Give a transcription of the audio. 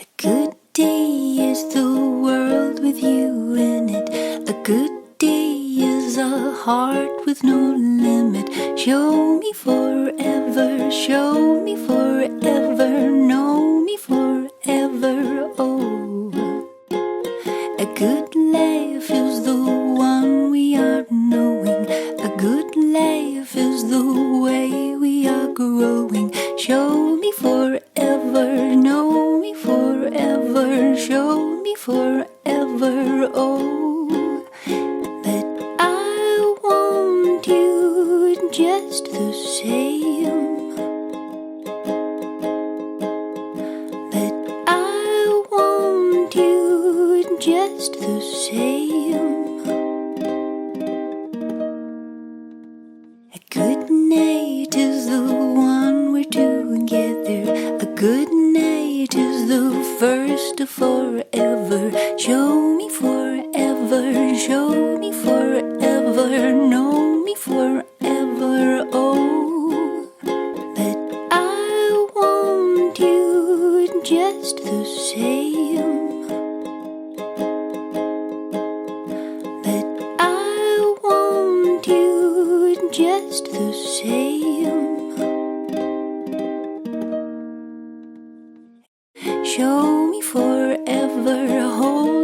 A good day is the world with you in it. A good day is a heart with no limit. Show me forever, show me forever, know me forever, oh. A good life is the one we are knowing. A good life is the way we are growing. Show me forever, know me forever, show me forever, oh. But I want you just the same. But I want you just the same. A good night is the one we're together. A good night is the first of forever. Show me forever, show me forever, know me forever, oh. But I want you just the same. But I want you just the same. Show me forever, hold